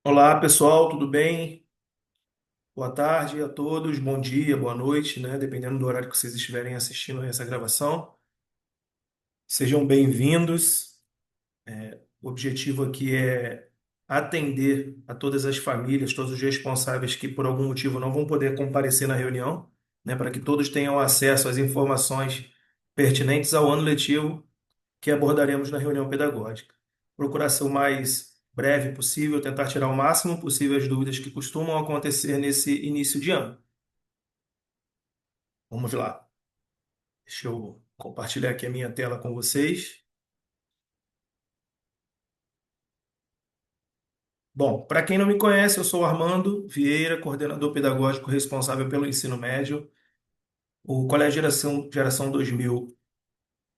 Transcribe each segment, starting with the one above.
Olá, pessoal, tudo bem? Boa tarde a todos, bom dia, boa noite, né? Dependendo do horário que vocês estiverem assistindo essa gravação. Sejam bem-vindos. O objetivo aqui é atender a todas as famílias, todos os responsáveis que por algum motivo não vão poder comparecer na reunião, né? Para que todos tenham acesso às informações pertinentes ao ano letivo que abordaremos na reunião pedagógica. Procurar ser o mais breve possível, tentar tirar o máximo possível as dúvidas que costumam acontecer nesse início de ano. Vamos lá. Deixa eu compartilhar aqui a minha tela com vocês. Bom, para quem não me conhece, eu sou o Armando Vieira, coordenador pedagógico responsável pelo ensino médio. O Colégio Geração 2000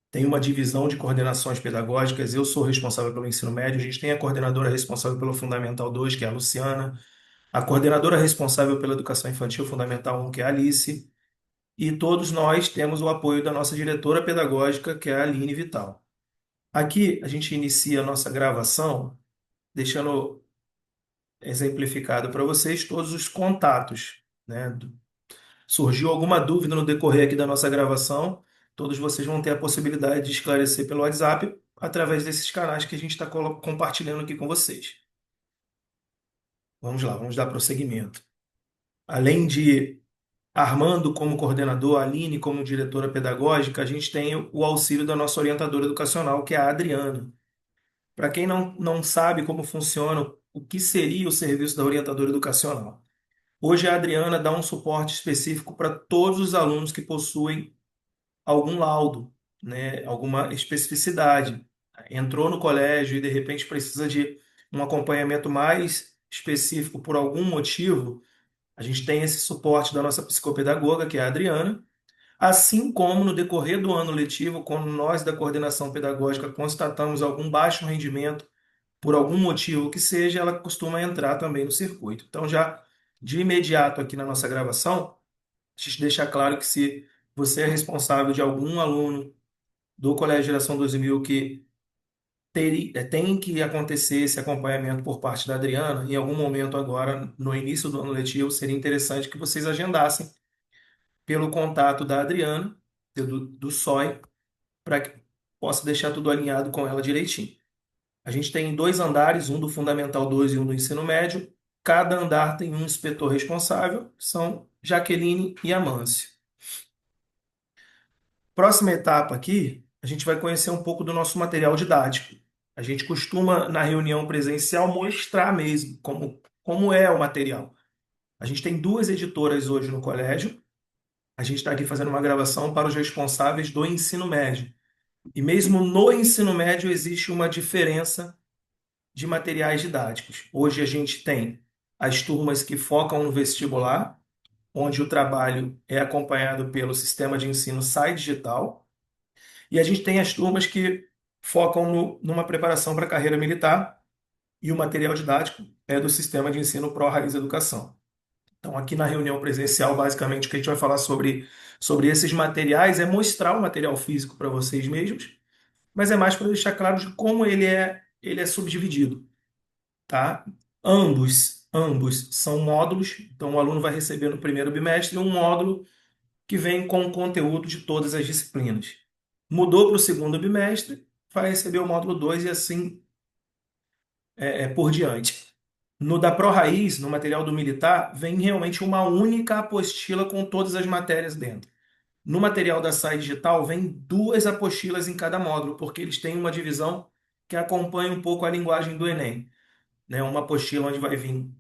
tem uma divisão de coordenações pedagógicas. Eu sou responsável pelo ensino médio. A gente tem a coordenadora responsável pelo Fundamental 2, que é a Luciana. A coordenadora responsável pela educação infantil Fundamental 1, que é a Alice, e todos nós temos o apoio da nossa diretora pedagógica, que é a Aline Vital. Aqui a gente inicia a nossa gravação deixando exemplificado para vocês todos os contatos, né? Surgiu alguma dúvida no decorrer aqui da nossa gravação, todos vocês vão ter a possibilidade de esclarecer pelo WhatsApp através desses canais que a gente está compartilhando aqui com vocês. Vamos lá, vamos dar prosseguimento. Além de Armando como coordenador, a Aline como diretora pedagógica, a gente tem o auxílio da nossa orientadora educacional, que é a Adriana. Para quem não sabe como funciona, o que seria o serviço da orientadora educacional? Hoje a Adriana dá um suporte específico para todos os alunos que possuem algum laudo, né, alguma especificidade. Entrou no colégio e de repente precisa de um acompanhamento mais específico por algum motivo, a gente tem esse suporte da nossa psicopedagoga, que é a Adriana, assim como no decorrer do ano letivo, quando nós da coordenação pedagógica constatamos algum baixo rendimento, por algum motivo que seja, ela costuma entrar também no circuito. Então, já de imediato aqui na nossa gravação, a gente deixa claro que se você é responsável de algum aluno do Colégio Geração 2000 que tem que acontecer esse acompanhamento por parte da Adriana, em algum momento agora, no início do ano letivo, seria interessante que vocês agendassem pelo contato da Adriana, do SOI, para que possa deixar tudo alinhado com ela direitinho. A gente tem dois andares, um do Fundamental 2 e um do Ensino Médio. Cada andar tem um inspetor responsável, que são Jaqueline e Amâncio. Próxima etapa aqui, a gente vai conhecer um pouco do nosso material didático. A gente costuma, na reunião presencial, mostrar mesmo como é o material. A gente tem duas editoras hoje no colégio. A gente está aqui fazendo uma gravação para os responsáveis do ensino médio. E mesmo no ensino médio existe uma diferença de materiais didáticos. Hoje a gente tem as turmas que focam no vestibular, onde o trabalho é acompanhado pelo sistema de ensino SAI Digital, e a gente tem as turmas que focam numa preparação para a carreira militar, e o material didático é do sistema de ensino Pro Raiz Educação. Então, aqui na reunião presencial, basicamente, o que a gente vai falar sobre esses materiais é mostrar o material físico para vocês mesmos, mas é mais para deixar claro de como ele é subdividido, tá? Ambos são módulos, então o aluno vai receber no primeiro bimestre um módulo que vem com o conteúdo de todas as disciplinas. Mudou para o segundo bimestre, vai receber o módulo 2 e assim por diante. No da Pro Raiz, no material do militar, vem realmente uma única apostila com todas as matérias dentro. No material da SAI Digital, vem duas apostilas em cada módulo, porque eles têm uma divisão que acompanha um pouco a linguagem do Enem, né? Uma apostila onde vai vir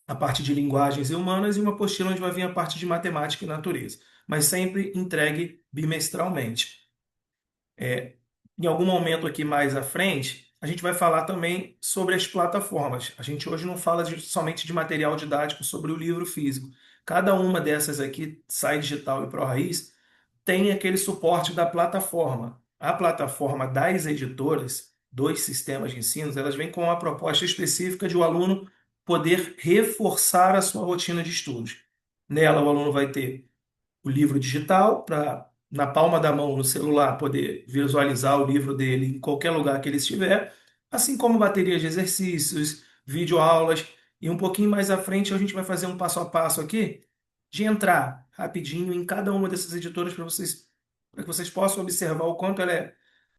a parte de linguagens e humanas e uma apostila onde vai vir a parte de matemática e natureza, mas sempre entregue bimestralmente. Em algum momento aqui mais à frente, a gente vai falar também sobre as plataformas. A gente hoje não fala somente de material didático sobre o livro físico. Cada uma dessas aqui, Sai Digital e ProRaiz, tem aquele suporte da plataforma. A plataforma das editoras, dos sistemas de ensino, elas vêm com uma proposta específica de o aluno poder reforçar a sua rotina de estudos. Nela, o aluno vai ter o livro digital para, na palma da mão, no celular, poder visualizar o livro dele em qualquer lugar que ele estiver, assim como baterias de exercícios, videoaulas E um pouquinho mais à frente a gente vai fazer um passo a passo aqui de entrar rapidinho em cada uma dessas editoras para que vocês possam observar o quanto ela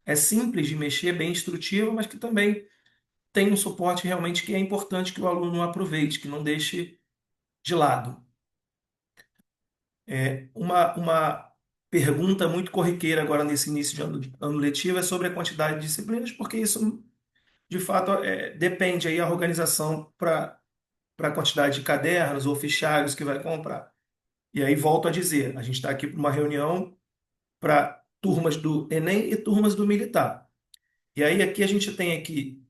é simples de mexer, bem instrutiva, mas que também tem um suporte realmente que é importante que o aluno aproveite, que não deixe de lado. Uma pergunta muito corriqueira agora nesse início de ano letivo é sobre a quantidade de disciplinas, porque isso, de fato, depende aí a organização para a quantidade de cadernos ou fichários que vai comprar. E aí volto a dizer, a gente está aqui para uma reunião para turmas do Enem e turmas do Militar. E aí aqui a gente tem aqui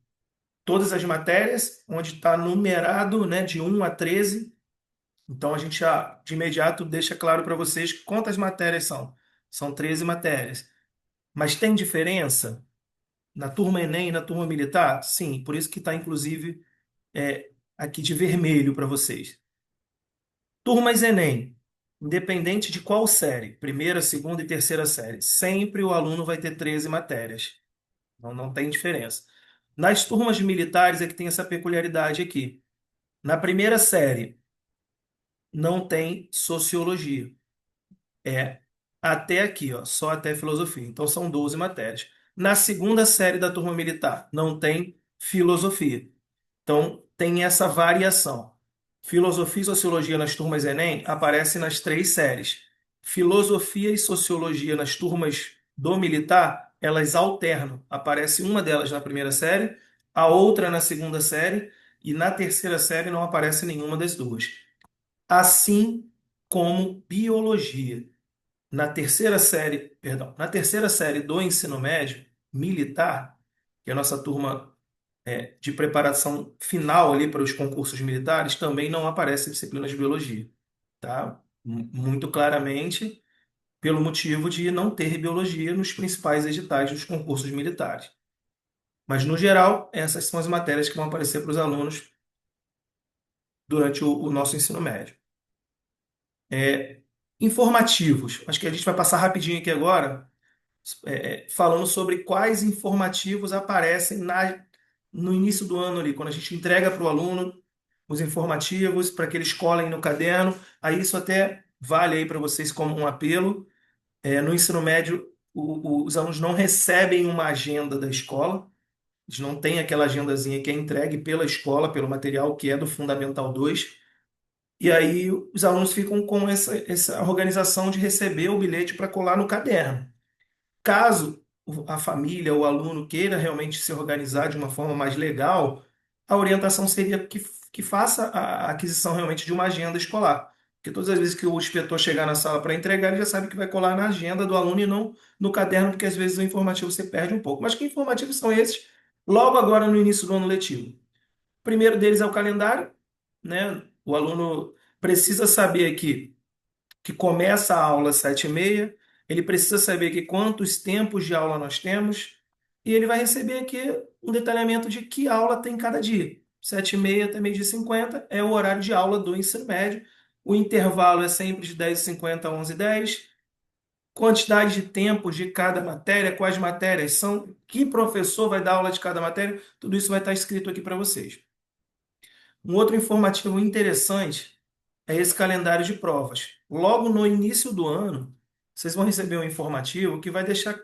todas as matérias, onde está numerado, né, de 1 a 13. Então a gente já de imediato deixa claro para vocês quantas matérias são. São 13 matérias. Mas tem diferença na turma Enem e na turma Militar? Sim, por isso que está inclusive aqui de vermelho para vocês. Turmas Enem, independente de qual série, primeira, segunda e terceira série, sempre o aluno vai ter 13 matérias. Não tem diferença. Nas turmas militares é que tem essa peculiaridade aqui. Na primeira série, não tem sociologia. É até aqui, ó, só até filosofia. Então são 12 matérias. Na segunda série da turma militar, não tem filosofia. Então tem essa variação. Filosofia e sociologia nas turmas Enem aparecem nas 3 séries. Filosofia e sociologia nas turmas do militar, elas alternam. Aparece uma delas na primeira série, a outra na segunda série, e na terceira série não aparece nenhuma das duas. Assim como biologia. Na terceira série do ensino médio militar, que é a nossa turma de preparação final ali para os concursos militares, também não aparece disciplina de biologia, tá? Muito claramente pelo motivo de não ter biologia nos principais editais dos concursos militares. Mas, no geral, essas são as matérias que vão aparecer para os alunos durante o nosso ensino médio. Informativos. Acho que a gente vai passar rapidinho aqui agora, falando sobre quais informativos aparecem no início do ano ali, quando a gente entrega para o aluno os informativos para que eles colhem no caderno. Aí isso até vale aí para vocês como um apelo. No ensino médio, os alunos não recebem uma agenda da escola, eles não têm aquela agendazinha que é entregue pela escola, pelo material que é do Fundamental 2. E aí os alunos ficam com essa organização de receber o bilhete para colar no caderno. Caso a família ou o aluno queira realmente se organizar de uma forma mais legal, a orientação seria que faça a aquisição realmente de uma agenda escolar. Porque todas as vezes que o inspetor chegar na sala para entregar, ele já sabe que vai colar na agenda do aluno e não no caderno, porque às vezes o informativo você perde um pouco. Mas que informativos são esses? Logo agora no início do ano letivo. O primeiro deles é o calendário, né? O aluno precisa saber que começa a aula às 7h30, ele precisa saber que quantos tempos de aula nós temos, e ele vai receber aqui um detalhamento de que aula tem cada dia. 7h30 até 12h50 é o horário de aula do ensino médio. O intervalo é sempre de 10h50 a 11h10. Quantidade de tempos de cada matéria, quais matérias são, que professor vai dar aula de cada matéria, tudo isso vai estar escrito aqui para vocês. Um outro informativo interessante é esse calendário de provas. Logo no início do ano, vocês vão receber um informativo que vai deixar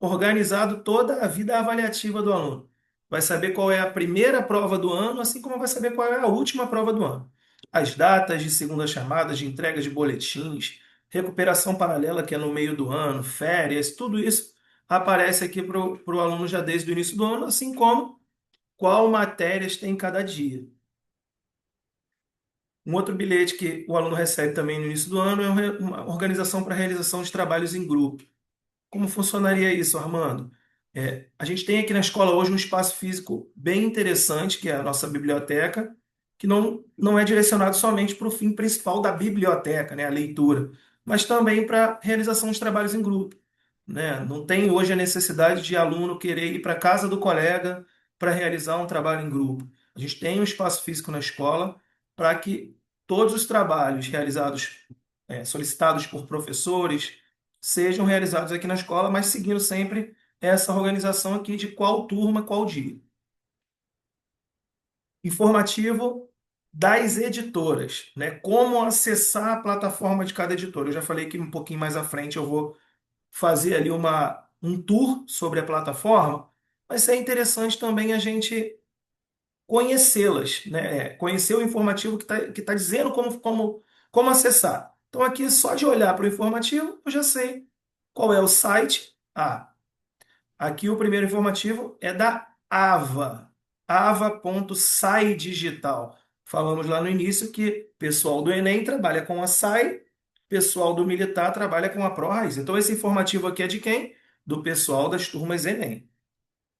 organizado toda a vida avaliativa do aluno. Vai saber qual é a primeira prova do ano, assim como vai saber qual é a última prova do ano. As datas de segunda chamada, de entrega de boletins, recuperação paralela, que é no meio do ano, férias, tudo isso aparece aqui para o aluno já desde o início do ano, assim como qual matérias tem cada dia. Um outro bilhete que o aluno recebe também no início do ano é uma organização para a realização de trabalhos em grupo. Como funcionaria isso, Armando? A gente tem aqui na escola hoje um espaço físico bem interessante, que é a nossa biblioteca, que não é direcionado somente para o fim principal da biblioteca, né, a leitura, mas também para a realização de trabalhos em grupo, né? Não tem hoje a necessidade de aluno querer ir para a casa do colega para realizar um trabalho em grupo. A gente tem um espaço físico na escola para que todos os trabalhos realizados, solicitados por professores, sejam realizados aqui na escola, mas seguindo sempre essa organização aqui de qual turma, qual dia. Informativo das editoras, né? Como acessar a plataforma de cada editora. Eu já falei que um pouquinho mais à frente eu vou fazer ali um tour sobre a plataforma, mas é interessante também a gente conhecê-las, né? Conhecer o informativo que tá dizendo como acessar. Então, aqui, só de olhar para o informativo, eu já sei qual é o site. Ah, aqui o primeiro informativo é da AVA, ava.sai digital. Falamos lá no início que pessoal do Enem trabalha com a SAI, pessoal do Militar trabalha com a ProRaiz. Então, esse informativo aqui é de quem? Do pessoal das turmas Enem.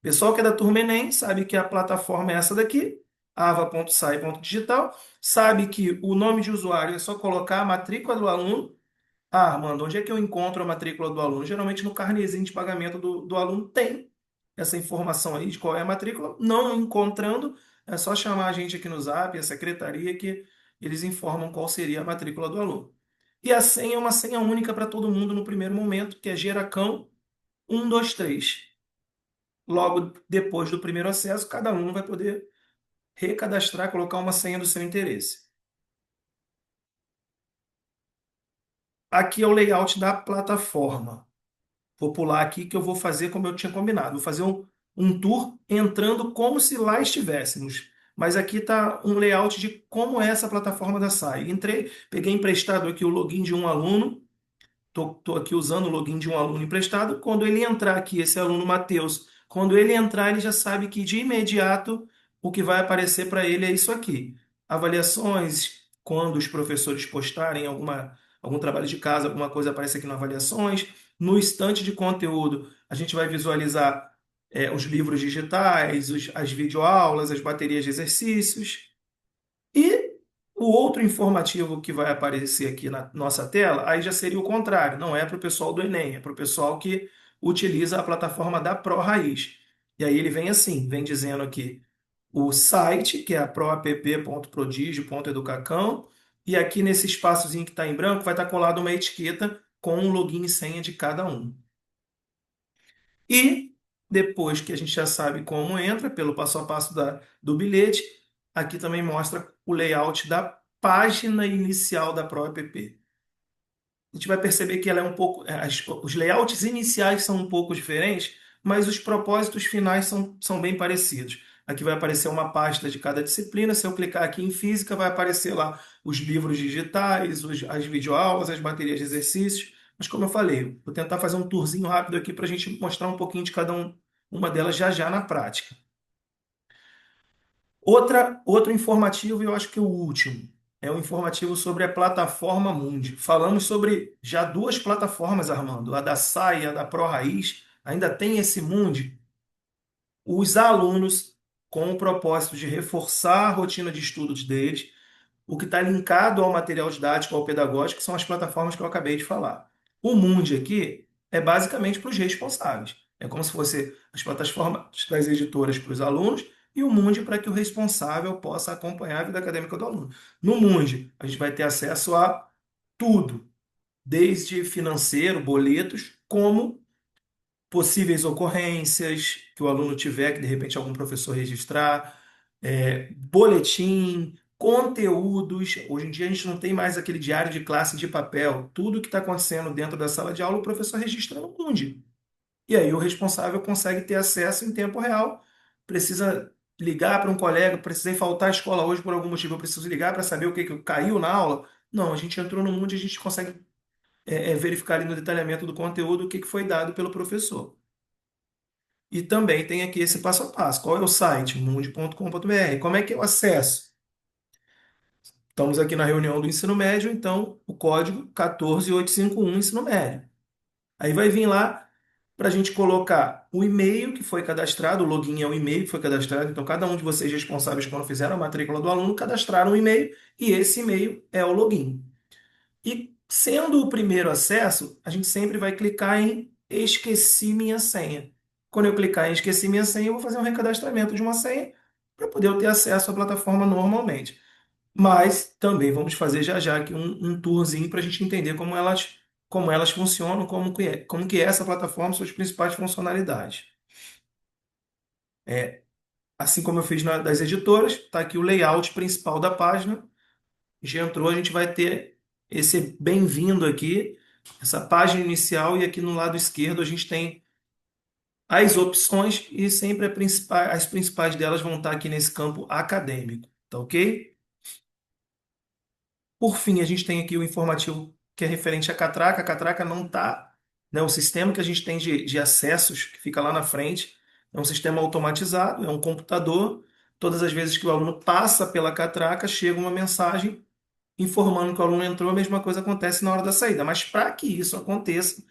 Pessoal que é da turma Enem sabe que a plataforma é essa daqui, ava.sai.digital, sabe que o nome de usuário é só colocar a matrícula do aluno. Ah, Armando, onde é que eu encontro a matrícula do aluno? Geralmente no carnezinho de pagamento do aluno tem essa informação aí de qual é a matrícula. Não encontrando, é só chamar a gente aqui no Zap, a secretaria, que eles informam qual seria a matrícula do aluno. E a senha é uma senha única para todo mundo no primeiro momento, que é Geracão 123. Logo depois do primeiro acesso, cada aluno vai poder recadastrar, colocar uma senha do seu interesse. Aqui é o layout da plataforma. Vou pular aqui que eu vou fazer como eu tinha combinado. Vou fazer um tour entrando como se lá estivéssemos. Mas aqui está um layout de como é essa plataforma da SAI. Entrei, peguei emprestado aqui o login de um aluno. Estou aqui usando o login de um aluno emprestado. Quando ele entrar aqui, esse aluno Matheus, quando ele entrar, ele já sabe que de imediato o que vai aparecer para ele é isso aqui. Avaliações, quando os professores postarem algum trabalho de casa, alguma coisa aparece aqui no Avaliações. No estante de conteúdo, a gente vai visualizar os livros digitais, as videoaulas, as baterias de exercícios. E o outro informativo que vai aparecer aqui na nossa tela, aí já seria o contrário, não é para o pessoal do Enem, é para o pessoal que utiliza a plataforma da ProRaiz. E aí ele vem assim, vem dizendo aqui o site, que é a proapp.prodigio.educacão, e aqui nesse espaçozinho que está em branco vai estar colado uma etiqueta com o login e senha de cada um. E depois que a gente já sabe como entra, pelo passo a passo do bilhete, aqui também mostra o layout da página inicial da ProApp. A gente vai perceber que ela é um pouco, os layouts iniciais são um pouco diferentes, mas os propósitos finais são bem parecidos. Aqui vai aparecer uma pasta de cada disciplina. Se eu clicar aqui em física, vai aparecer lá os livros digitais, as videoaulas, as baterias de exercícios. Mas como eu falei, vou tentar fazer um tourzinho rápido aqui para a gente mostrar um pouquinho de cada uma delas já já na prática. Outro informativo, e eu acho que o último, é o informativo sobre a plataforma Mundi. Falamos sobre já duas plataformas, Armando, a da SAI e a da ProRaiz. Ainda tem esse Mundi. Os alunos, com o propósito de reforçar a rotina de estudos deles, o que está linkado ao material didático, ao pedagógico, são as plataformas que eu acabei de falar. O Mundi aqui é basicamente para os responsáveis. É como se fosse as plataformas das editoras para os alunos e o Mundi para que o responsável possa acompanhar a vida acadêmica do aluno. No Mundi, a gente vai ter acesso a tudo, desde financeiro, boletos, como possíveis ocorrências que o aluno tiver, que de repente algum professor registrar, boletim, conteúdos. Hoje em dia a gente não tem mais aquele diário de classe de papel. Tudo que está acontecendo dentro da sala de aula, o professor registra no Mundi. E aí o responsável consegue ter acesso em tempo real. Precisa ligar para um colega, precisei faltar à escola hoje por algum motivo, eu preciso ligar para saber o que caiu na aula. Não, a gente entrou no Mundi e a gente consegue verificar ali no detalhamento do conteúdo o que foi dado pelo professor. E também tem aqui esse passo a passo. Qual é o site? mundi.com.br. Como é que eu acesso? Estamos aqui na reunião do ensino médio, então o código 14851 ensino médio. Aí vai vir lá para a gente colocar o e-mail que foi cadastrado, o login é o e-mail que foi cadastrado, então cada um de vocês responsáveis quando fizeram a matrícula do aluno cadastraram um e-mail e esse e-mail é o login. E sendo o primeiro acesso, a gente sempre vai clicar em esqueci minha senha. Quando eu clicar em esqueci minha senha, eu vou fazer um recadastramento de uma senha para poder eu ter acesso à plataforma normalmente. Mas também vamos fazer já já aqui um tourzinho para a gente entender como elas funcionam, como que é essa plataforma, suas principais funcionalidades. Assim como eu fiz das editoras, está aqui o layout principal da página. Já entrou, a gente vai ter esse bem-vindo aqui, essa página inicial, e aqui no lado esquerdo a gente tem as opções e sempre as principais delas vão estar aqui nesse campo acadêmico, tá ok? Por fim, a gente tem aqui o informativo que é referente à catraca. A catraca não está, né? O sistema que a gente tem de acessos, que fica lá na frente, é um sistema automatizado, é um computador. Todas as vezes que o aluno passa pela catraca, chega uma mensagem informando que o aluno entrou, a mesma coisa acontece na hora da saída. Mas para que isso aconteça,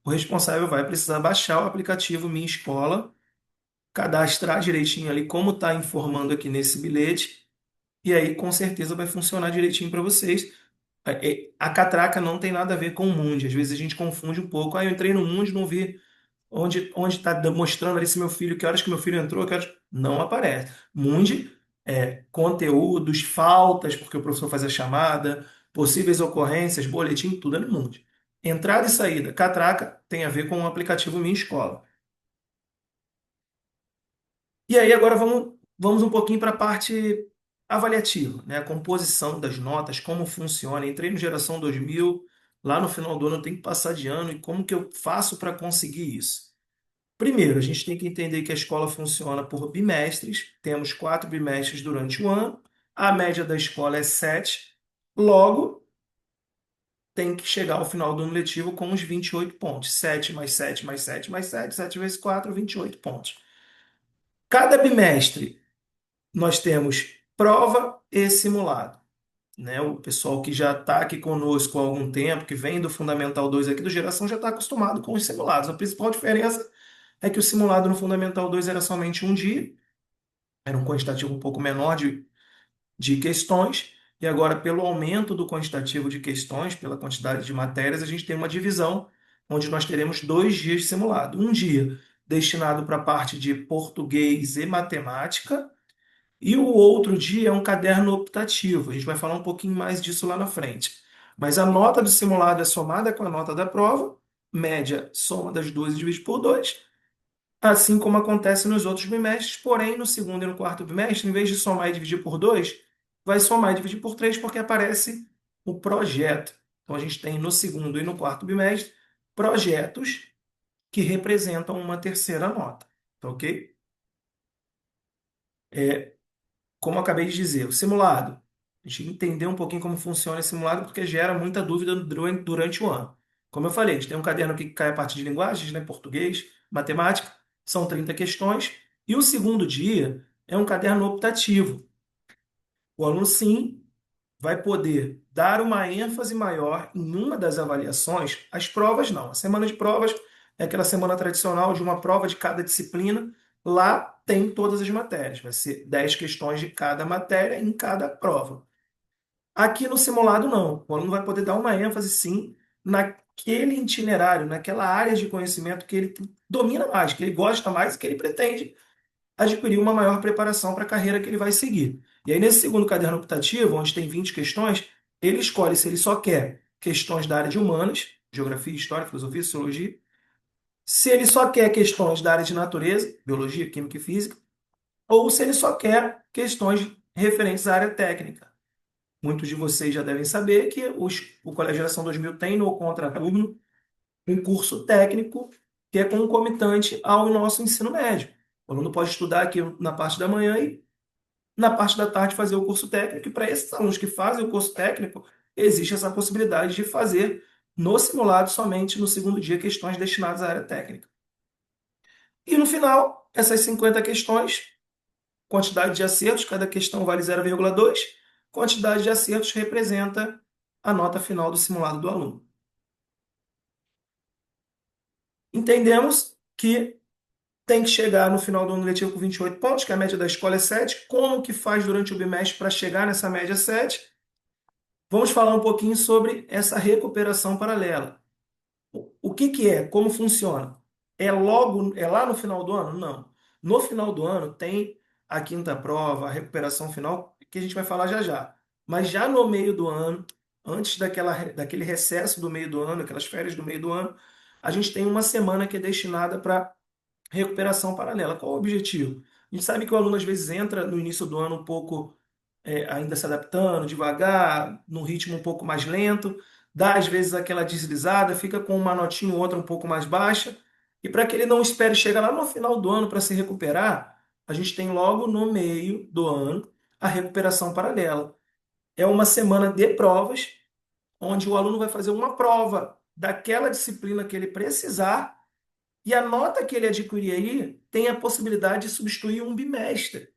o responsável vai precisar baixar o aplicativo Minha Escola, cadastrar direitinho ali como está informando aqui nesse bilhete, e aí com certeza vai funcionar direitinho para vocês. A catraca não tem nada a ver com o Mundi. Às vezes a gente confunde um pouco. Ah, eu entrei no Mundi, não vi onde está mostrando ali se meu filho, que horas que meu filho entrou, que horas... Não aparece. Mundi é conteúdos, faltas, porque o professor faz a chamada, possíveis ocorrências, boletim, tudo é no Mundi. Entrada e saída. Catraca tem a ver com o aplicativo Minha Escola. E aí agora vamos um pouquinho para a parte avaliativa, né? A composição das notas, como funciona. Entrei no Geração 2000, lá no final do ano eu tenho que passar de ano e como que eu faço para conseguir isso? Primeiro, a gente tem que entender que a escola funciona por bimestres, temos 4 bimestres durante o ano, a média da escola é 7, logo tem que chegar ao final do ano letivo com uns 28 pontos. 7 mais 7 mais 7 mais 7, 7 vezes 4, 28 pontos. Cada bimestre nós temos prova e simulado, né? O pessoal que já está aqui conosco há algum tempo, que vem do Fundamental 2 aqui do Geração, já está acostumado com os simulados. A principal diferença é que o simulado no Fundamental 2 era somente um dia, era um quantitativo um pouco menor de questões, e agora, pelo aumento do quantitativo de questões, pela quantidade de matérias, a gente tem uma divisão onde nós teremos 2 dias de simulado. Um dia destinado para a parte de português e matemática, e o outro dia é um caderno optativo. A gente vai falar um pouquinho mais disso lá na frente. Mas a nota do simulado é somada com a nota da prova, média soma das duas e divide por 2, assim como acontece nos outros bimestres. Porém, no segundo e no quarto bimestre, em vez de somar e dividir por 2, vai somar e dividir por 3 porque aparece o projeto. Então a gente tem no segundo e no quarto bimestre projetos que representam uma terceira nota. Tá ok? Como eu acabei de dizer, o simulado. A gente entender um pouquinho como funciona esse simulado, porque gera muita dúvida durante o ano. Como eu falei, a gente tem um caderno aqui que cai a partir de linguagens, né? Português, matemática, são 30 questões. E o segundo dia é um caderno optativo. O aluno, sim, vai poder dar uma ênfase maior em uma das avaliações, as provas não. A semana de provas é aquela semana tradicional de uma prova de cada disciplina. Lá tem todas as matérias, vai ser 10 questões de cada matéria em cada prova. Aqui no simulado, não. O aluno vai poder dar uma ênfase, sim, naquele itinerário, naquela área de conhecimento que ele domina mais, que ele gosta mais e que ele pretende adquirir uma maior preparação para a carreira que ele vai seguir. E aí, nesse segundo caderno optativo, onde tem 20 questões, ele escolhe se ele só quer questões da área de humanas, geografia, história, filosofia, sociologia, se ele só quer questões da área de natureza, biologia, química e física, ou se ele só quer questões referentes à área técnica. Muitos de vocês já devem saber que o Colégio Geração 2000 tem no contraturno um curso técnico que é concomitante ao nosso ensino médio. O aluno pode estudar aqui na parte da manhã e na parte da tarde fazer o curso técnico, e para esses alunos que fazem o curso técnico, existe essa possibilidade de fazer no simulado somente no segundo dia questões destinadas à área técnica. E no final, essas 50 questões, quantidade de acertos, cada questão vale 0,2, quantidade de acertos representa a nota final do simulado do aluno. Entendemos que tem que chegar no final do ano letivo com 28 pontos, que a média da escola é 7. Como que faz durante o bimestre para chegar nessa média 7? Vamos falar um pouquinho sobre essa recuperação paralela. O que que é? Como funciona? É lá no final do ano? Não. No final do ano tem a quinta prova, a recuperação final, que a gente vai falar já já. Mas já no meio do ano, antes daquele recesso do meio do ano, aquelas férias do meio do ano, a gente tem uma semana que é destinada para recuperação paralela. Qual o objetivo? A gente sabe que o aluno às vezes entra no início do ano um pouco ainda se adaptando, devagar, num ritmo um pouco mais lento, dá às vezes aquela deslizada, fica com uma notinha ou outra um pouco mais baixa, e para que ele não espere chegar lá no final do ano para se recuperar, a gente tem logo no meio do ano a recuperação paralela. É uma semana de provas, onde o aluno vai fazer uma prova daquela disciplina que ele precisar, e a nota que ele adquirir aí tem a possibilidade de substituir um bimestre.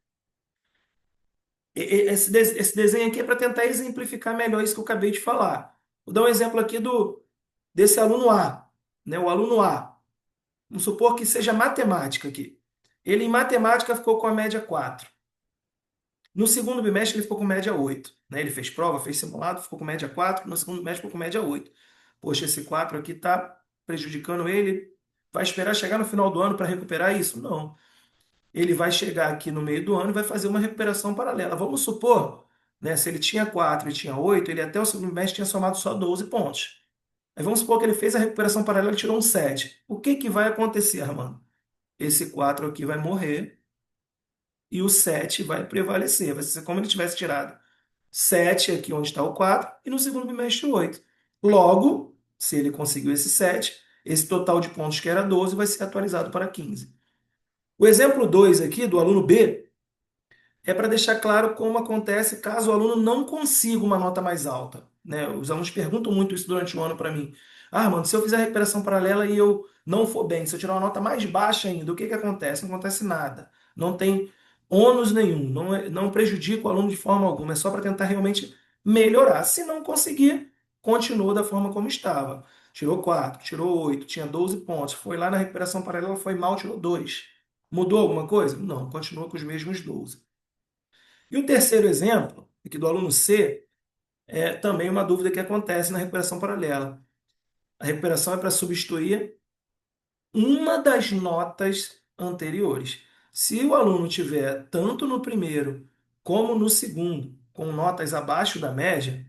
Esse desenho aqui é para tentar exemplificar melhor isso que eu acabei de falar. Vou dar um exemplo aqui desse aluno A, né? O aluno A. Vamos supor que seja matemática aqui. Ele em matemática ficou com a média 4. No segundo bimestre ele ficou com média 8, né? Ele fez prova, fez simulado, ficou com média 4. No segundo bimestre ficou com média 8. Poxa, esse 4 aqui está prejudicando ele. Vai esperar chegar no final do ano para recuperar isso? Não. Ele vai chegar aqui no meio do ano e vai fazer uma recuperação paralela. Vamos supor, né, se ele tinha 4 e tinha 8, ele até o segundo mês tinha somado só 12 pontos. Aí vamos supor que ele fez a recuperação paralela e tirou um 7. O que que vai acontecer, Armando? Esse 4 aqui vai morrer e o 7 vai prevalecer. Vai ser como ele tivesse tirado 7 aqui onde está o 4 e no segundo bimestre 8. Logo, se ele conseguiu esse 7, esse total de pontos que era 12 vai ser atualizado para 15. O exemplo 2 aqui do aluno B é para deixar claro como acontece caso o aluno não consiga uma nota mais alta, né? Os alunos perguntam muito isso durante o ano para mim. Ah, mano, se eu fizer a recuperação paralela e eu não for bem, se eu tirar uma nota mais baixa ainda, o que que acontece? Não acontece nada. Não tem ônus nenhum, não prejudica o aluno de forma alguma, é só para tentar realmente melhorar. Se não conseguir, continua da forma como estava. Tirou 4, tirou 8, tinha 12 pontos, foi lá na recuperação paralela, foi mal, tirou 2. Mudou alguma coisa? Não, continua com os mesmos 12. E o terceiro exemplo, aqui do aluno C, é também uma dúvida que acontece na recuperação paralela. A recuperação é para substituir uma das notas anteriores. Se o aluno tiver tanto no primeiro como no segundo, com notas abaixo da média,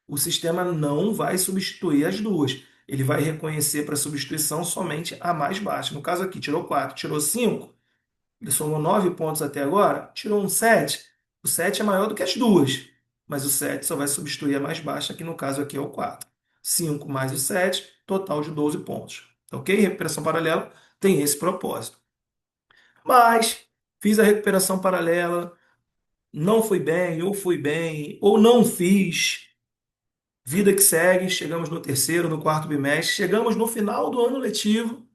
o sistema não vai substituir as duas. Ele vai reconhecer para substituição somente a mais baixa. No caso aqui, tirou 4, tirou 5. Ele somou 9 pontos até agora, tirou um 7. O 7 é maior do que as duas, mas o 7 só vai substituir a mais baixa, que no caso aqui é o 4. 5 mais o 7, total de 12 pontos. Ok? Recuperação paralela tem esse propósito. Mas fiz a recuperação paralela, não fui bem, ou não fiz. Vida que segue, chegamos no terceiro, no quarto bimestre, chegamos no final do ano letivo,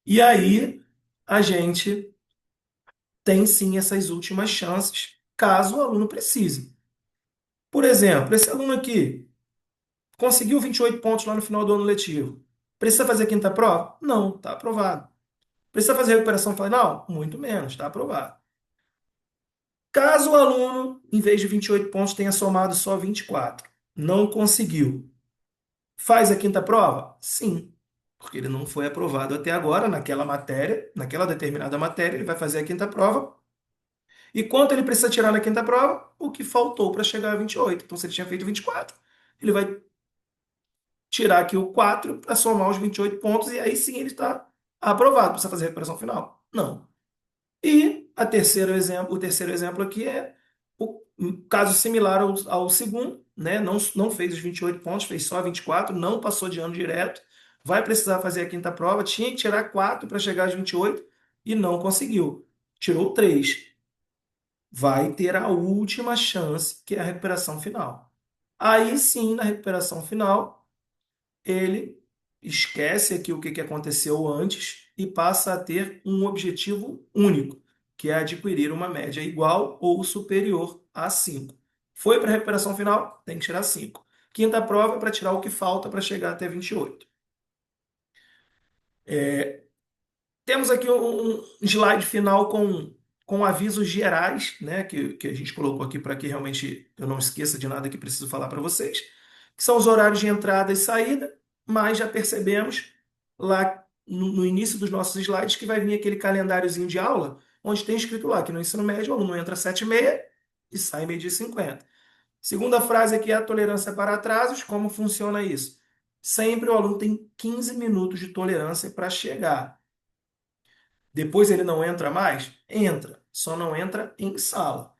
e aí a gente tem sim essas últimas chances, caso o aluno precise. Por exemplo, esse aluno aqui conseguiu 28 pontos lá no final do ano letivo. Precisa fazer a quinta prova? Não, está aprovado. Precisa fazer recuperação final? Muito menos, está aprovado. Caso o aluno, em vez de 28 pontos, tenha somado só 24, não conseguiu, faz a quinta prova? Sim, porque ele não foi aprovado até agora naquela matéria, naquela determinada matéria, ele vai fazer a quinta prova. E quanto ele precisa tirar na quinta prova? O que faltou para chegar a 28. Então, se ele tinha feito 24, ele vai tirar aqui o 4 para somar os 28 pontos e aí sim ele está aprovado. Precisa fazer a recuperação final? Não. E o terceiro exemplo aqui é um caso similar ao segundo, né? Não fez os 28 pontos, fez só 24, não passou de ano direto, vai precisar fazer a quinta prova, tinha que tirar 4 para chegar aos 28 e não conseguiu. Tirou 3, vai ter a última chance, que é a recuperação final. Aí sim, na recuperação final, ele esquece aqui o que aconteceu antes e passa a ter um objetivo único, que é adquirir uma média igual ou superior a 5. Foi para a recuperação final, tem que tirar 5. Quinta prova é para tirar o que falta para chegar até 28. Temos aqui um slide final com avisos gerais, né, que a gente colocou aqui para que realmente eu não esqueça de nada que preciso falar para vocês, que são os horários de entrada e saída, mas já percebemos lá no início dos nossos slides que vai vir aquele calendáriozinho de aula, onde tem escrito lá que no ensino médio o aluno entra às 7h30 e sai meio-dia e 50. Segunda frase aqui é a tolerância para atrasos. Como funciona isso? Sempre o aluno tem 15 minutos de tolerância para chegar. Depois ele não entra mais? Entra. só não entra em sala.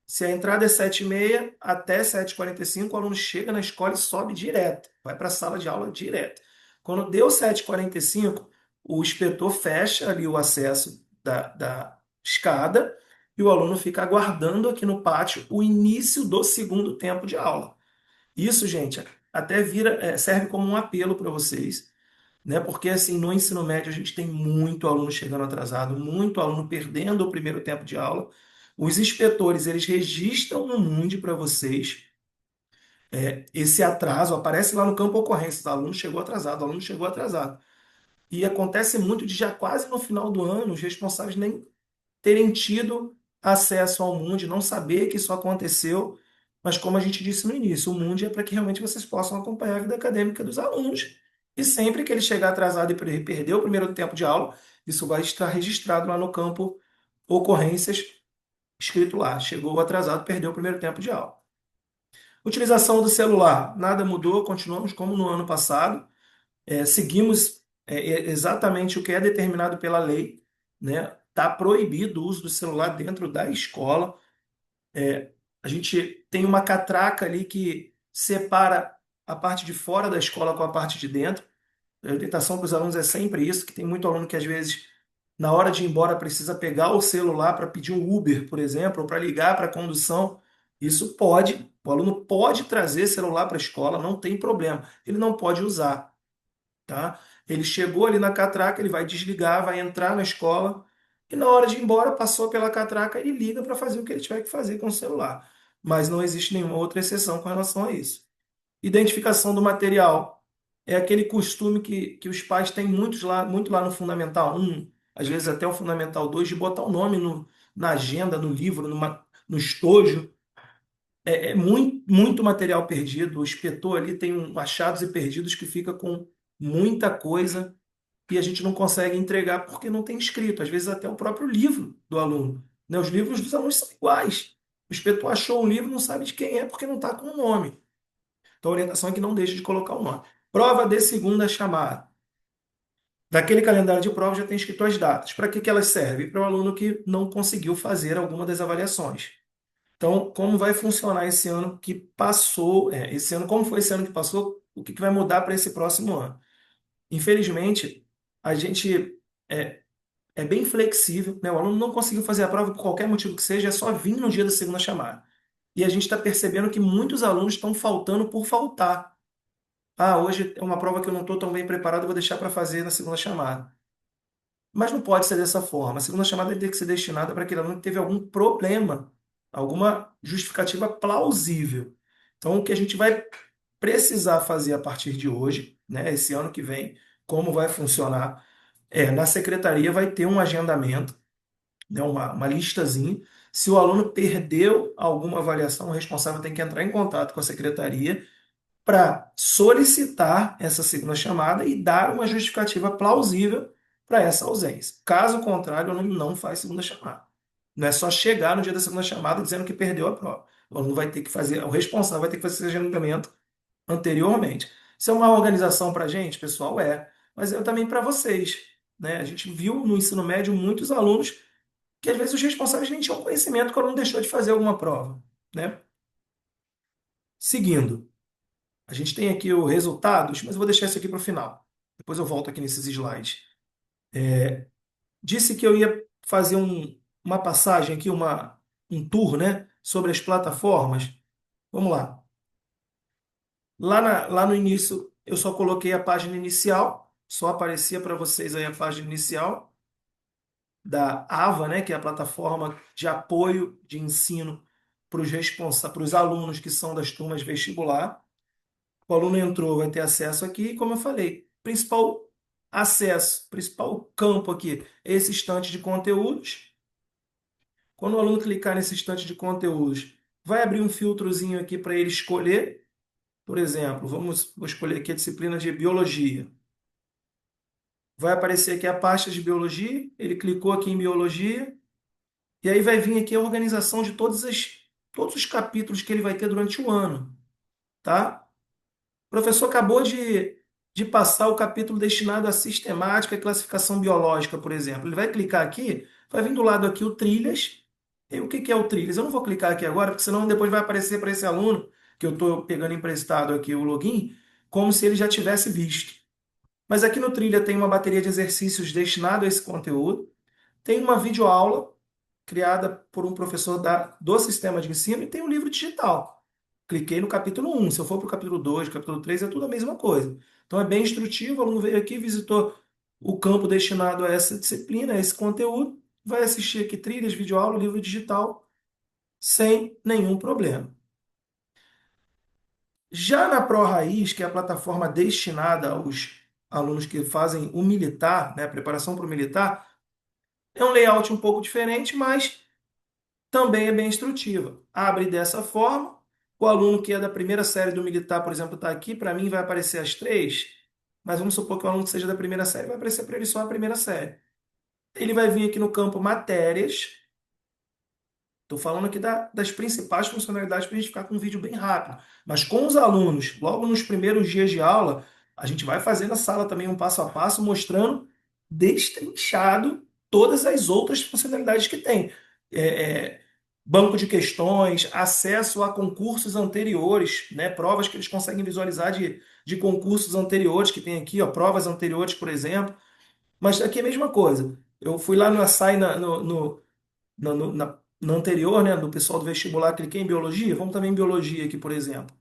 Se a entrada é 7h30, até 7h45, o aluno chega na escola e sobe direto, vai para a sala de aula direto. Quando deu 7h45, o inspetor fecha ali o acesso da escada e o aluno fica aguardando aqui no pátio o início do segundo tempo de aula. Isso, gente, até serve como um apelo para vocês, né? Porque assim, no ensino médio a gente tem muito aluno chegando atrasado, muito aluno perdendo o primeiro tempo de aula. Os inspetores, eles registram no Mundi para vocês esse atraso, aparece lá no campo ocorrências, o aluno chegou atrasado, o aluno chegou atrasado. E acontece muito de já quase no final do ano, os responsáveis nem terem tido acesso ao Mundi, não saber que isso aconteceu, mas como a gente disse no início, o Mundi é para que realmente vocês possam acompanhar a vida acadêmica dos alunos. E sempre que ele chegar atrasado e perder o primeiro tempo de aula, isso vai estar registrado lá no campo ocorrências, escrito lá, chegou atrasado, perdeu o primeiro tempo de aula. Utilização do celular, nada mudou, continuamos como no ano passado, seguimos exatamente o que é determinado pela lei, né? Está proibido o uso do celular dentro da escola. A gente tem uma catraca ali que separa a parte de fora da escola com a parte de dentro. A orientação para os alunos é sempre isso, que tem muito aluno que às vezes, na hora de ir embora, precisa pegar o celular para pedir um Uber, por exemplo, ou para ligar para a condução. Isso pode, o aluno pode trazer celular para a escola, não tem problema. Ele não pode usar, tá? Ele chegou ali na catraca, ele vai desligar, vai entrar na escola e na hora de ir embora, passou pela catraca, ele liga para fazer o que ele tiver que fazer com o celular. Mas não existe nenhuma outra exceção com relação a isso. Identificação do material é aquele costume que os pais têm muito lá no Fundamental 1, às vezes até o Fundamental 2, de botar o nome na agenda, no livro, no estojo. É muito, muito material perdido. O inspetor ali tem achados e perdidos que fica com muita coisa e a gente não consegue entregar porque não tem escrito. Às vezes até o próprio livro do aluno, né? Os livros dos alunos são iguais. O inspetor achou um livro, não sabe de quem é porque não está com o nome. Então a orientação é que não deixe de colocar o nome. Prova de segunda chamada. Daquele calendário de prova já tem escrito as datas. Para que que elas servem? Para o aluno que não conseguiu fazer alguma das avaliações. Então, como vai funcionar esse ano que passou? Esse ano, como foi esse ano que passou? O que que vai mudar para esse próximo ano? Infelizmente, a gente é, é bem flexível, né? O aluno não conseguiu fazer a prova por qualquer motivo que seja, é só vir no dia da segunda chamada. E a gente está percebendo que muitos alunos estão faltando por faltar. Ah, hoje é uma prova que eu não estou tão bem preparado, vou deixar para fazer na segunda chamada. Mas não pode ser dessa forma. A segunda chamada tem que ser destinada para aquele aluno que teve algum problema, alguma justificativa plausível. Então, o que a gente vai precisar fazer a partir de hoje, né, esse ano que vem, como vai funcionar, na secretaria vai ter um agendamento, né, uma listazinha. Se o aluno perdeu alguma avaliação, o responsável tem que entrar em contato com a secretaria para solicitar essa segunda chamada e dar uma justificativa plausível para essa ausência. Caso contrário, o aluno não faz segunda chamada. Não é só chegar no dia da segunda chamada dizendo que perdeu a prova. O aluno vai ter que fazer, o responsável vai ter que fazer esse agendamento anteriormente. Isso é uma organização para a gente, pessoal? Mas é também para vocês, né? A gente viu no ensino médio muitos alunos que às vezes os responsáveis nem tinham conhecimento que o aluno deixou de fazer alguma prova, né? Seguindo. A gente tem aqui os resultados, mas eu vou deixar isso aqui para o final. Depois eu volto aqui nesses slides. Disse que eu ia fazer uma passagem aqui, um tour, né, sobre as plataformas. Vamos lá. Lá no início, eu só coloquei a página inicial, só aparecia para vocês aí a página inicial da AVA, né, que é a plataforma de apoio de ensino para os alunos que são das turmas vestibular. O aluno entrou, vai ter acesso aqui, como eu falei, principal acesso, principal campo aqui, é esse estante de conteúdos. Quando o aluno clicar nesse estante de conteúdos, vai abrir um filtrozinho aqui para ele escolher. Por exemplo, vou escolher aqui a disciplina de biologia. Vai aparecer aqui a pasta de biologia, ele clicou aqui em biologia, e aí vai vir aqui a organização de todos os capítulos que ele vai ter durante o ano, tá? O professor acabou de passar o capítulo destinado à sistemática e classificação biológica, por exemplo. Ele vai clicar aqui, vai vir do lado aqui o Trilhas. E o que que é o Trilhas? Eu não vou clicar aqui agora, porque senão depois vai aparecer para esse aluno, que eu estou pegando emprestado aqui o login, como se ele já tivesse visto. Mas aqui no Trilha tem uma bateria de exercícios destinado a esse conteúdo. Tem uma videoaula criada por um professor do sistema de ensino e tem um livro digital. Cliquei no capítulo 1. Se eu for para o capítulo 2, capítulo 3, é tudo a mesma coisa. Então é bem instrutivo, o aluno veio aqui, visitou o campo destinado a essa disciplina, a esse conteúdo, vai assistir aqui trilhas, videoaula, livro digital, sem nenhum problema. Já na Pro Raiz, que é a plataforma destinada aos alunos que fazem o militar, né, a preparação para o militar, é um layout um pouco diferente, mas também é bem instrutiva. Abre dessa forma, o aluno que é da primeira série do militar, por exemplo, está aqui, para mim vai aparecer as três, mas vamos supor que o aluno que seja da primeira série vai aparecer para ele só a primeira série. Ele vai vir aqui no campo matérias. Estou falando aqui das principais funcionalidades para a gente ficar com um vídeo bem rápido. Mas com os alunos, logo nos primeiros dias de aula, a gente vai fazer na sala também um passo a passo, mostrando destrinchado todas as outras funcionalidades que tem. É, banco de questões, acesso a concursos anteriores, né, provas que eles conseguem visualizar de concursos anteriores, que tem aqui, ó, provas anteriores, por exemplo. Mas aqui é a mesma coisa. Eu fui lá no Açaí, na anterior, né, do pessoal do vestibular, cliquei em biologia, vamos também em biologia aqui, por exemplo.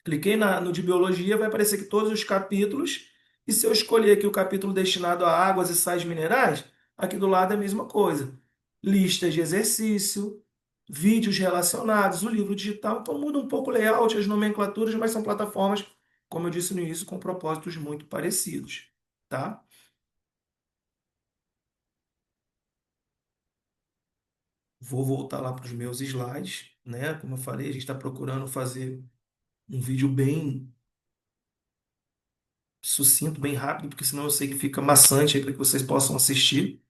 Cliquei no de biologia, vai aparecer aqui todos os capítulos, e se eu escolher aqui o capítulo destinado a águas e sais minerais, aqui do lado é a mesma coisa. Listas de exercício, vídeos relacionados, o livro digital, então muda um pouco o layout, as nomenclaturas, mas são plataformas, como eu disse no início, com propósitos muito parecidos, tá? Vou voltar lá para os meus slides, né? Como eu falei, a gente está procurando fazer um vídeo bem sucinto, bem rápido, porque senão eu sei que fica maçante aí para que vocês possam assistir.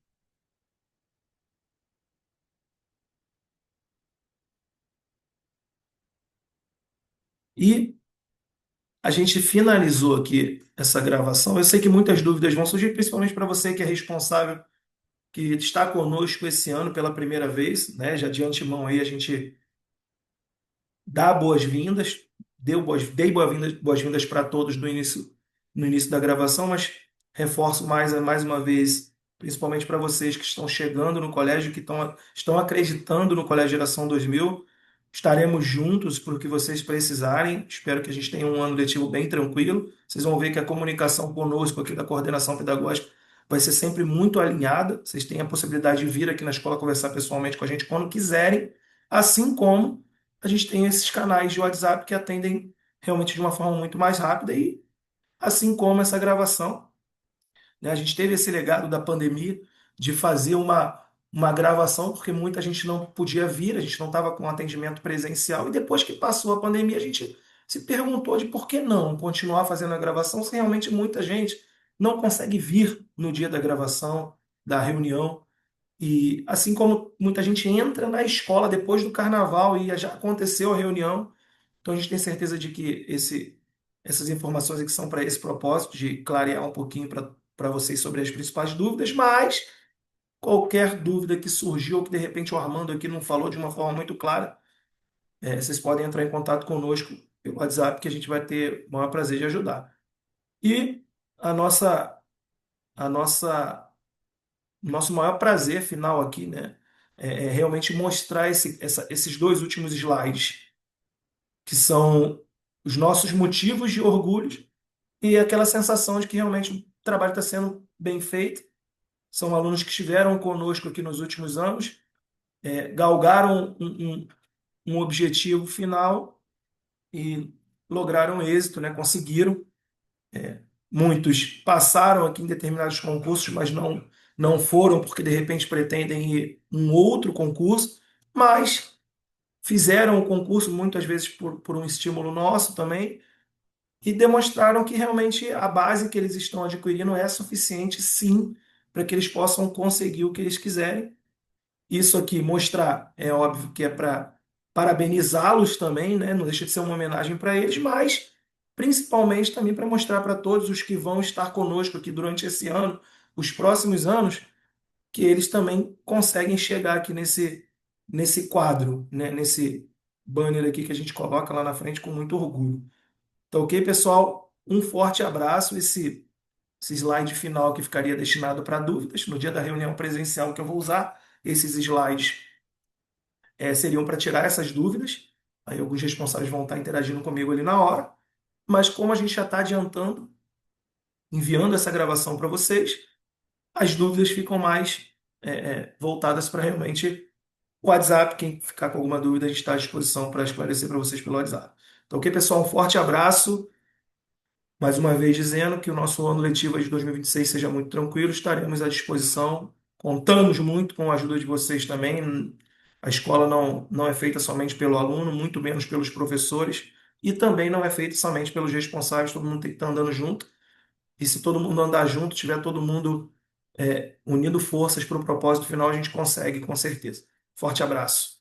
E a gente finalizou aqui essa gravação. Eu sei que muitas dúvidas vão surgir, principalmente para você que é responsável, que está conosco esse ano pela primeira vez, né? Já de antemão aí a gente dar boas-vindas, dei boas-vindas para todos no início da gravação, mas reforço mais uma vez, principalmente para vocês que estão chegando no colégio, que estão acreditando no Colégio Geração 2000. Estaremos juntos para o que vocês precisarem. Espero que a gente tenha um ano letivo bem tranquilo. Vocês vão ver que a comunicação conosco aqui da coordenação pedagógica vai ser sempre muito alinhada. Vocês têm a possibilidade de vir aqui na escola conversar pessoalmente com a gente quando quiserem, assim como a gente tem esses canais de WhatsApp que atendem realmente de uma forma muito mais rápida e assim como essa gravação, né, a gente teve esse legado da pandemia de fazer uma gravação porque muita gente não podia vir, a gente não estava com atendimento presencial e depois que passou a pandemia a gente se perguntou de por que não continuar fazendo a gravação se realmente muita gente não consegue vir no dia da gravação, da reunião. E assim como muita gente entra na escola depois do carnaval e já aconteceu a reunião, então a gente tem certeza de que essas informações aqui são para esse propósito, de clarear um pouquinho para vocês sobre as principais dúvidas, mas qualquer dúvida que surgiu, ou que de repente o Armando aqui não falou de uma forma muito clara, vocês podem entrar em contato conosco pelo WhatsApp, que a gente vai ter o maior prazer de ajudar. E a nossa, a nossa nosso maior prazer final aqui, né, é realmente mostrar esses dois últimos slides, que são os nossos motivos de orgulho e aquela sensação de que realmente o trabalho está sendo bem feito. São alunos que estiveram conosco aqui nos últimos anos, galgaram um objetivo final e lograram êxito, né, conseguiram. Muitos passaram aqui em determinados concursos, mas não foram porque de repente pretendem ir um outro concurso, mas fizeram o concurso muitas vezes por um estímulo nosso também e demonstraram que realmente a base que eles estão adquirindo é suficiente, sim, para que eles possam conseguir o que eles quiserem. Isso aqui mostrar, é óbvio que é para parabenizá-los também, né? Não deixa de ser uma homenagem para eles, mas principalmente também para mostrar para todos os que vão estar conosco aqui durante esse ano, os próximos anos, que eles também conseguem chegar aqui nesse quadro, né? Nesse banner aqui que a gente coloca lá na frente com muito orgulho. Então, ok, pessoal? Um forte abraço. Esse slide final que ficaria destinado para dúvidas. No dia da reunião presencial que eu vou usar, esses slides seriam para tirar essas dúvidas. Aí alguns responsáveis vão estar interagindo comigo ali na hora. Mas como a gente já está adiantando, enviando essa gravação para vocês, as dúvidas ficam mais voltadas para realmente o WhatsApp. Quem ficar com alguma dúvida, a gente está à disposição para esclarecer para vocês pelo WhatsApp. Então, ok, pessoal? Um forte abraço. Mais uma vez dizendo que o nosso ano letivo de 2026 seja muito tranquilo, estaremos à disposição. Contamos muito com a ajuda de vocês também. A escola não é feita somente pelo aluno, muito menos pelos professores, e também não é feita somente pelos responsáveis, todo mundo tem que estar andando junto. E se todo mundo andar junto, tiver todo mundo unindo forças para o propósito final, a gente consegue, com certeza. Forte abraço.